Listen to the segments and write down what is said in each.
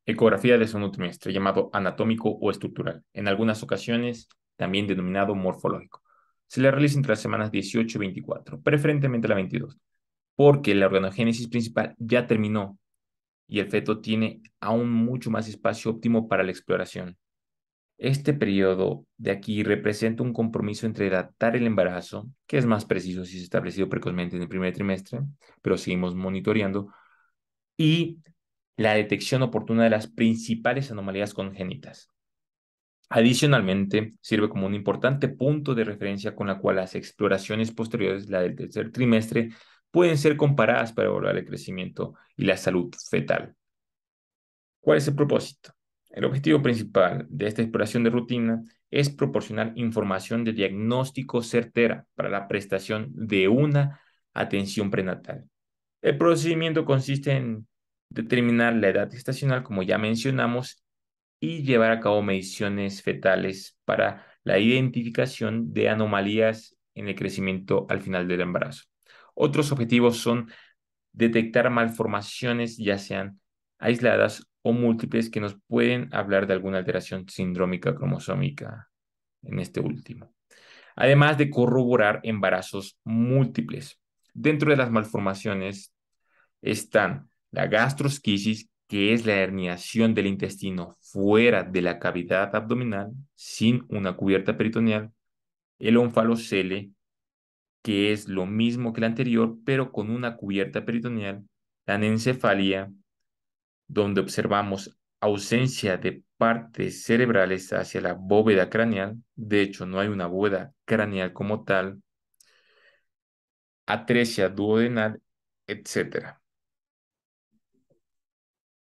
Ecografía de segundo trimestre, llamado anatómico o estructural, en algunas ocasiones también denominado morfológico. Se le realiza entre las semanas 18 y 24, preferentemente la 22, porque la organogénesis principal ya terminó y el feto tiene aún mucho más espacio óptimo para la exploración. Este periodo de aquí representa un compromiso entre datar el embarazo, que es más preciso si se ha establecido precozmente en el primer trimestre, pero seguimos monitoreando, y la detección oportuna de las principales anomalías congénitas. Adicionalmente, sirve como un importante punto de referencia con la cual las exploraciones posteriores, la del tercer trimestre, pueden ser comparadas para evaluar el crecimiento y la salud fetal. ¿Cuál es el propósito? El objetivo principal de esta exploración de rutina es proporcionar información de diagnóstico certera para la prestación de una atención prenatal. El procedimiento consiste en determinar la edad gestacional, como ya mencionamos, y llevar a cabo mediciones fetales para la identificación de anomalías en el crecimiento al final del embarazo. Otros objetivos son detectar malformaciones, ya sean aisladas o múltiples, que nos pueden hablar de alguna alteración sindrómica cromosómica en este último. Además de corroborar embarazos múltiples. Dentro de las malformaciones están la gastrosquisis, que es la herniación del intestino fuera de la cavidad abdominal sin una cubierta peritoneal, el onfalocele, que es lo mismo que el anterior, pero con una cubierta peritoneal, la anencefalia, donde observamos ausencia de partes cerebrales hacia la bóveda craneal, de hecho no hay una bóveda craneal como tal, atresia duodenal, etcétera.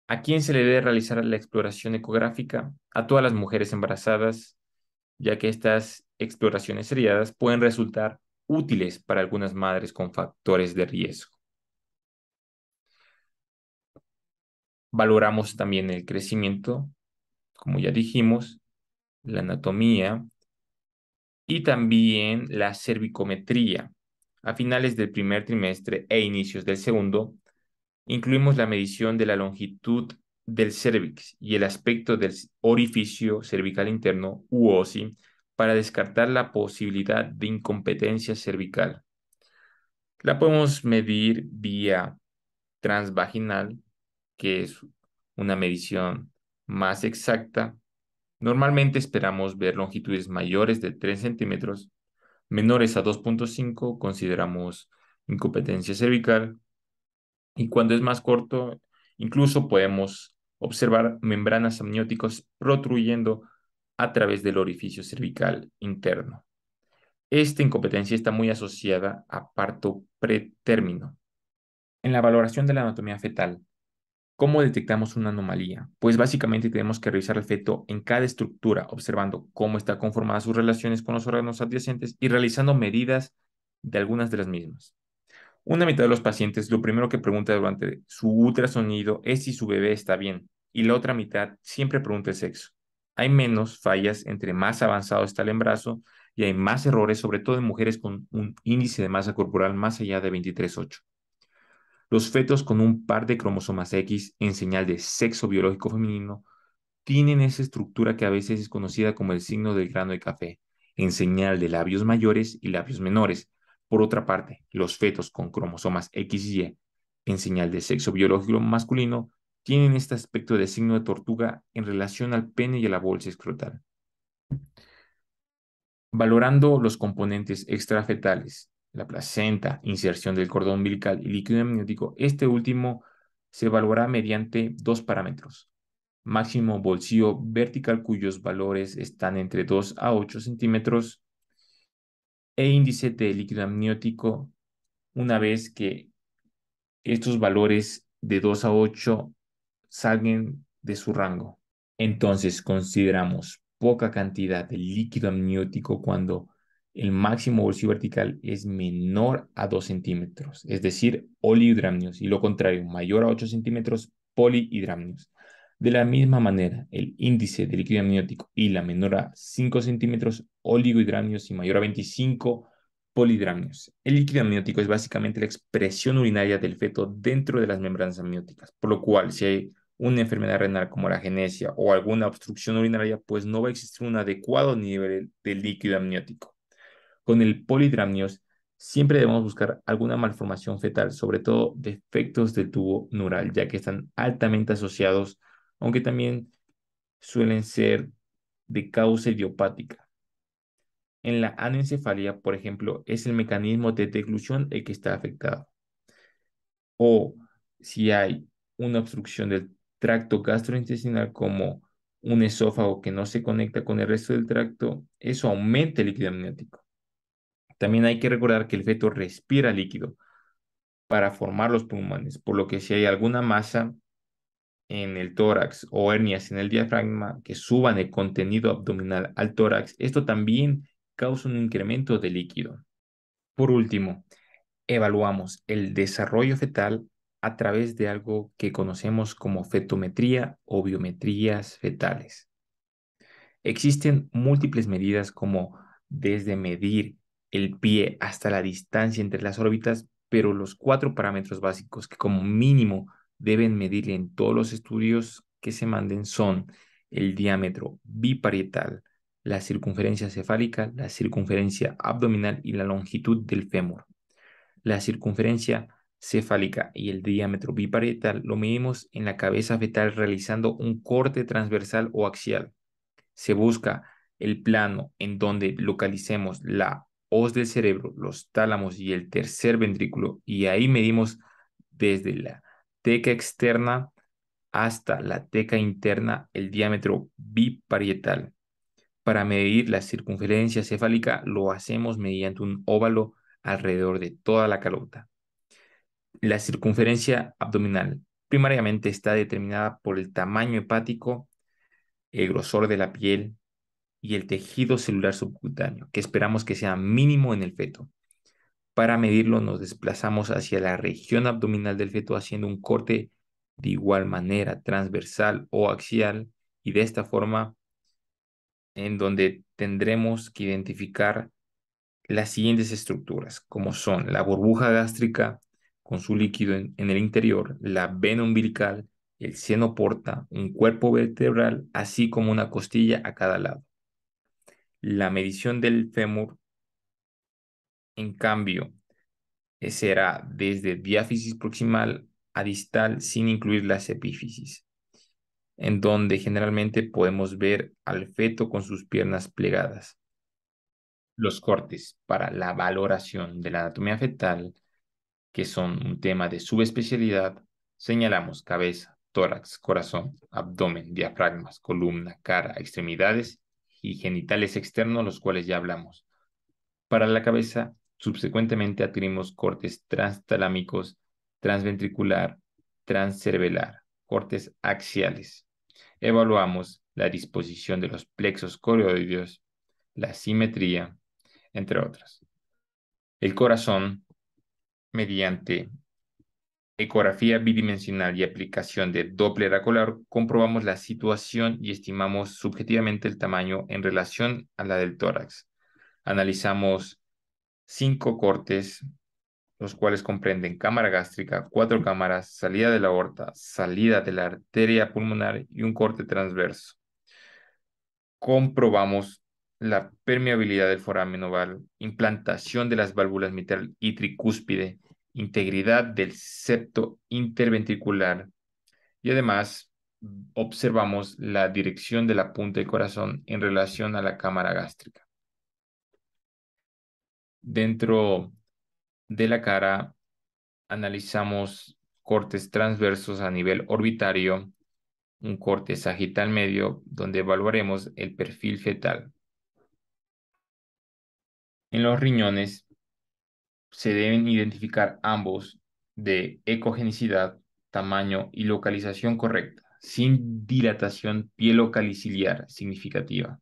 ¿A quién se le debe realizar la exploración ecográfica? A todas las mujeres embarazadas, ya que estas exploraciones seriadas pueden resultar útiles para algunas madres con factores de riesgo. Valoramos también el crecimiento, como ya dijimos, la anatomía y también la cervicometría. A finales del primer trimestre e inicios del segundo, incluimos la medición de la longitud del cérvix y el aspecto del orificio cervical interno u OSI para descartar la posibilidad de incompetencia cervical. La podemos medir vía transvaginal, que es una medición más exacta. Normalmente esperamos ver longitudes mayores de 3 centímetros, menores a 2,5 consideramos incompetencia cervical, y cuando es más corto, incluso podemos observar membranas amnióticas protruyendo a través del orificio cervical interno. Esta incompetencia está muy asociada a parto pretérmino. En la valoración de la anatomía fetal, ¿cómo detectamos una anomalía? Pues básicamente tenemos que revisar el feto en cada estructura, observando cómo está conformada sus relaciones con los órganos adyacentes y realizando medidas de algunas de las mismas. Una mitad de los pacientes lo primero que pregunta durante su ultrasonido es si su bebé está bien, y la otra mitad siempre pregunta el sexo. Hay menos fallas entre más avanzado está el embarazo y hay más errores, sobre todo en mujeres con un índice de masa corporal más allá de 23,8. Los fetos con un par de cromosomas X en señal de sexo biológico femenino tienen esa estructura que a veces es conocida como el signo del grano de café, en señal de labios mayores y labios menores. Por otra parte, los fetos con cromosomas X y Y, en señal de sexo biológico masculino, tienen este aspecto de signo de tortuga en relación al pene y a la bolsa escrotal. Valorando los componentes extrafetales, la placenta, inserción del cordón umbilical y líquido amniótico, este último se evaluará mediante dos parámetros: máximo bolsillo vertical, cuyos valores están entre 2 a 8 centímetros, e índice de líquido amniótico, una vez que estos valores de 2 a 8 salgan de su rango. Entonces consideramos poca cantidad de líquido amniótico cuando el máximo bolsillo vertical es menor a 2 centímetros, es decir, olihidramnios, y lo contrario, mayor a 8 centímetros, polihidramnios. De la misma manera, el índice de líquido amniótico y la menor a 5 centímetros, oligohidramnios, y mayor a 25, polihidramnios. El líquido amniótico es básicamente la expresión urinaria del feto dentro de las membranas amnióticas, por lo cual si hay una enfermedad renal como la agenesia o alguna obstrucción urinaria, pues no va a existir un adecuado nivel de líquido amniótico. Con el polidramnios siempre debemos buscar alguna malformación fetal, sobre todo defectos del tubo neural, ya que están altamente asociados, aunque también suelen ser de causa idiopática. En la anencefalia, por ejemplo, es el mecanismo de deglución el que está afectado. O si hay una obstrucción del tracto gastrointestinal como un esófago que no se conecta con el resto del tracto, eso aumenta el líquido amniótico. También hay que recordar que el feto respira líquido para formar los pulmones, por lo que si hay alguna masa en el tórax o hernias en el diafragma que suban el contenido abdominal al tórax, esto también causa un incremento de líquido. Por último, evaluamos el desarrollo fetal a través de algo que conocemos como fetometría o biometrías fetales. Existen múltiples medidas como desde medir el pie hasta la distancia entre las órbitas, pero los cuatro parámetros básicos que como mínimo deben medir en todos los estudios que se manden son el diámetro biparietal, la circunferencia cefálica, la circunferencia abdominal y la longitud del fémur. La circunferencia cefálica y el diámetro biparietal lo medimos en la cabeza fetal realizando un corte transversal o axial. Se busca el plano en donde localicemos la hoz del cerebro, los tálamos y el tercer ventrículo, y ahí medimos desde la teca externa hasta la teca interna el diámetro biparietal. Para medir la circunferencia cefálica lo hacemos mediante un óvalo alrededor de toda la calota. La circunferencia abdominal primariamente está determinada por el tamaño hepático, el grosor de la piel y el tejido celular subcutáneo, que esperamos que sea mínimo en el feto. Para medirlo nos desplazamos hacia la región abdominal del feto haciendo un corte de igual manera transversal o axial y de esta forma en donde tendremos que identificar las siguientes estructuras, como son la burbuja gástrica con su líquido en el interior, la vena umbilical, el seno porta, un cuerpo vertebral, así como una costilla a cada lado. La medición del fémur, en cambio, será desde diáfisis proximal a distal sin incluir las epífisis, en donde generalmente podemos ver al feto con sus piernas plegadas. Los cortes para la valoración de la anatomía fetal, que son un tema de subespecialidad, señalamos cabeza, tórax, corazón, abdomen, diafragmas, columna, cara, extremidades y genitales externos, los cuales ya hablamos. Para la cabeza, subsecuentemente adquirimos cortes transtalámicos, transventricular, transcerebelar, cortes axiales. Evaluamos la disposición de los plexos coroideos, la simetría, entre otras. El corazón, mediante ecografía bidimensional y aplicación de Doppler acular, comprobamos la situación y estimamos subjetivamente el tamaño en relación a la del tórax. Analizamos 5 cortes, los cuales comprenden cámara gástrica, 4 cámaras, salida de la aorta, salida de la arteria pulmonar y un corte transverso. Comprobamos la permeabilidad del foramen oval, implantación de las válvulas mitral y tricúspide, integridad del septo interventricular y además observamos la dirección de la punta del corazón en relación a la cámara gástrica. Dentro de la cara analizamos cortes transversos a nivel orbitario, un corte sagital medio donde evaluaremos el perfil fetal. En los riñones se deben identificar ambos de ecogenicidad, tamaño y localización correcta, sin dilatación pielocalicilar significativa.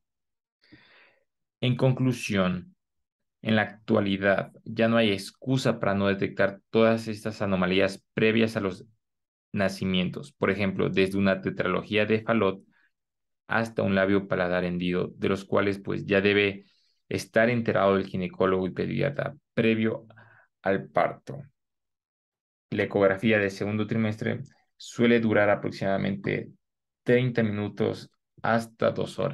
En conclusión, en la actualidad ya no hay excusa para no detectar todas estas anomalías previas a los nacimientos, por ejemplo, desde una tetralogía de Fallot hasta un labio paladar hendido, de los cuales pues ya debe estar enterado el ginecólogo y pediatra previo al parto. La ecografía del segundo trimestre suele durar aproximadamente 30 minutos hasta 2 horas.